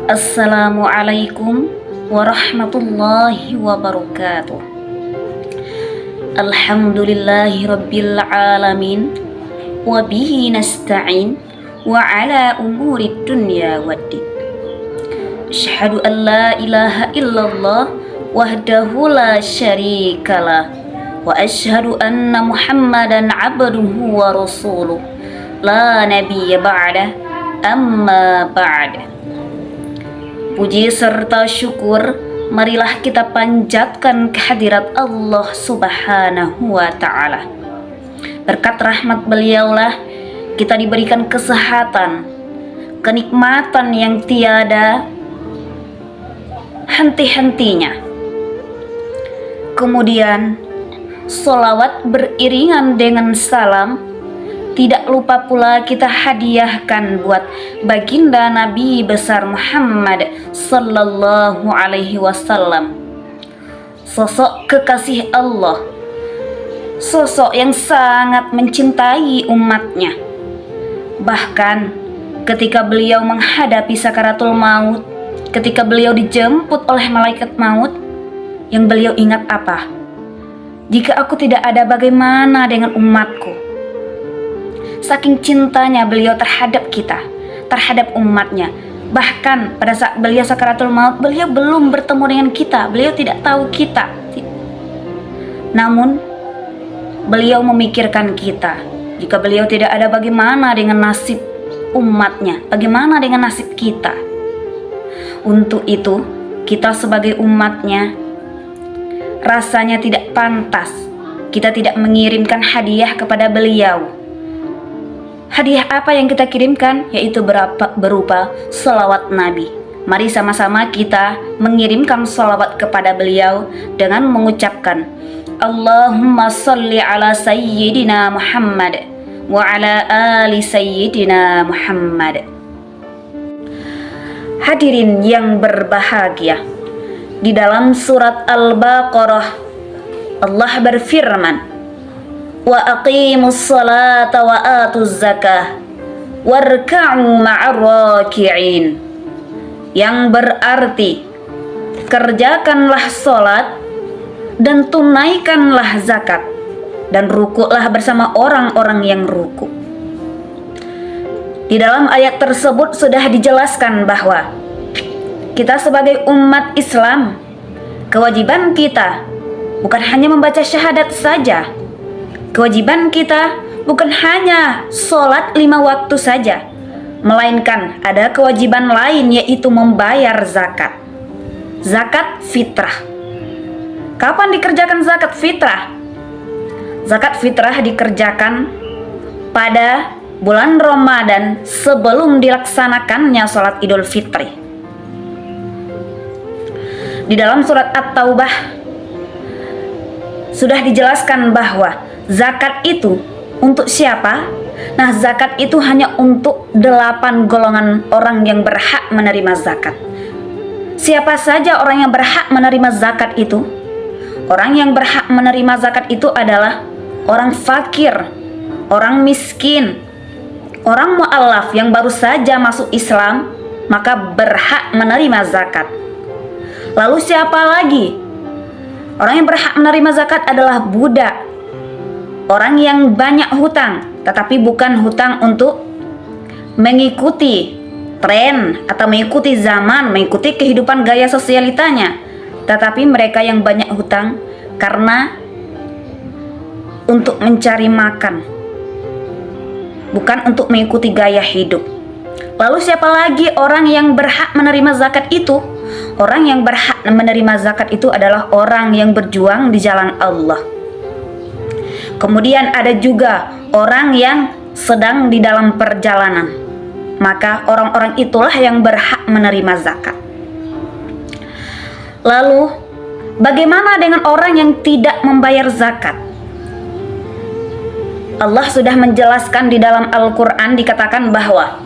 Assalamualaikum warahmatullahi wabarakatuh. Alhamdulillahi rabbil alamin, wa bihi nasta'in, wa ala umuri dunya waddin. Asyhadu an la ilaha illallah wahdahu la syarikalah, wa asyhadu anna Muhammadan abduhu wa rasuluh, la nabiyya ba'dah, amma ba'd. Puji serta syukur marilah kita panjatkan kehadirat Allah Subhanahu wa ta'ala. Berkat rahmat beliaulah kita diberikan kesehatan, kenikmatan yang tiada henti-hentinya. Kemudian sholawat beriringan dengan salam. Tidak lupa pula kita hadiahkan buat baginda Nabi besar Muhammad sallallahu alaihi wasallam, sosok kekasih Allah, sosok yang sangat mencintai umatnya. Bahkan ketika beliau menghadapi sakaratul maut, ketika beliau dijemput oleh malaikat maut, yang beliau ingat apa? Jika aku tidak ada, bagaimana dengan umatku? Saking cintanya beliau terhadap kita, terhadap umatnya. Bahkan pada saat beliau sakaratul maut, beliau belum bertemu dengan kita, beliau tidak tahu kita. Namun beliau memikirkan kita. Jika beliau tidak ada, bagaimana dengan nasib umatnya? Bagaimana dengan nasib kita? Untuk itu kita sebagai umatnya rasanya tidak pantas kita tidak mengirimkan hadiah kepada beliau. Hadiah apa yang kita kirimkan? Yaitu berupa sholawat Nabi. Mari sama-sama kita mengirimkan sholawat kepada beliau dengan mengucapkan Allahumma salli ala sayyidina Muhammad wa ala ali sayyidina Muhammad. Hadirin yang berbahagia, di dalam surat Al-Baqarah Allah berfirman, wa aqimus salata wa atuz zakah warka'u ma'ar raki'in, yang berarti kerjakanlah salat dan tunaikanlah zakat dan rukuklah bersama orang-orang yang ruku. Di dalam ayat tersebut sudah dijelaskan bahwa kita sebagai umat Islam, kewajiban kita bukan hanya membaca syahadat saja. Kewajiban kita bukan hanya sholat 5 waktu saja, melainkan ada kewajiban lain, yaitu membayar zakat. Zakat fitrah. Kapan dikerjakan zakat fitrah? Zakat fitrah dikerjakan pada bulan Ramadan sebelum dilaksanakannya sholat Idul Fitri. Di dalam surat At-Taubah sudah dijelaskan bahwa zakat itu untuk siapa? Nah, zakat itu hanya untuk 8 golongan orang yang berhak menerima zakat. Siapa saja orang yang berhak menerima zakat itu? Orang yang berhak menerima zakat itu adalah orang fakir, orang miskin, orang mu'allaf yang baru saja masuk Islam, maka berhak menerima zakat. Lalu siapa lagi? Orang yang berhak menerima zakat adalah budak, orang yang banyak hutang, tetapi bukan hutang untuk mengikuti tren atau mengikuti zaman, mengikuti kehidupan gaya sosialitanya, tetapi mereka yang banyak hutang karena untuk mencari makan, bukan untuk mengikuti gaya hidup. Lalu siapa lagi orang yang berhak menerima zakat itu? Orang yang berhak menerima zakat itu adalah orang yang berjuang di jalan Allah. Kemudian ada juga orang yang sedang di dalam perjalanan, maka orang-orang itulah yang berhak menerima zakat. Lalu bagaimana dengan orang yang tidak membayar zakat? Allah sudah menjelaskan di dalam Al-Quran, dikatakan bahwa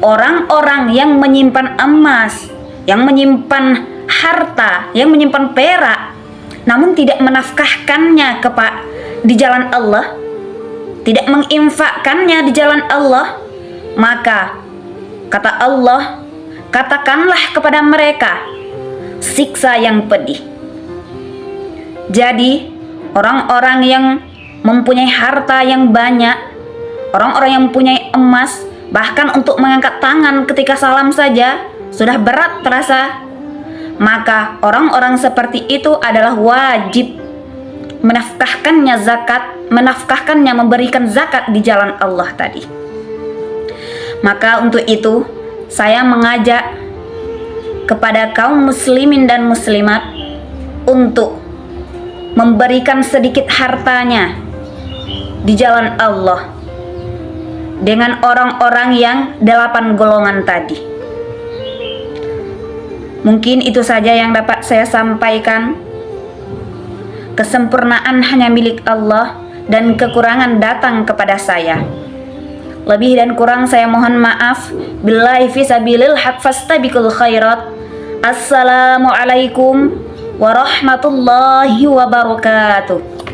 orang-orang yang menyimpan emas, yang menyimpan harta, yang menyimpan perak, namun tidak menafkahkannya di jalan Allah, tidak menginfakkannya di jalan Allah, maka kata Allah, katakanlah kepada mereka siksa yang pedih. Jadi, orang-orang yang mempunyai harta yang banyak, orang-orang yang mempunyai emas, bahkan untuk mengangkat tangan ketika salam saja sudah berat terasa, maka orang-orang seperti itu adalah wajib menafkahkannya zakat, memberikan zakat di jalan Allah tadi. Maka untuk itu, saya mengajak kepada kaum muslimin dan muslimat untuk memberikan sedikit hartanya di jalan Allah dengan orang-orang yang 8 golongan tadi. Mungkin itu saja yang dapat saya sampaikan. Kesempurnaan hanya milik Allah dan kekurangan datang kepada saya. Lebih dan kurang saya mohon maaf. Billahi fisabilil haq fastabiqul khairat. Assalamualaikum warahmatullahi wabarakatuh.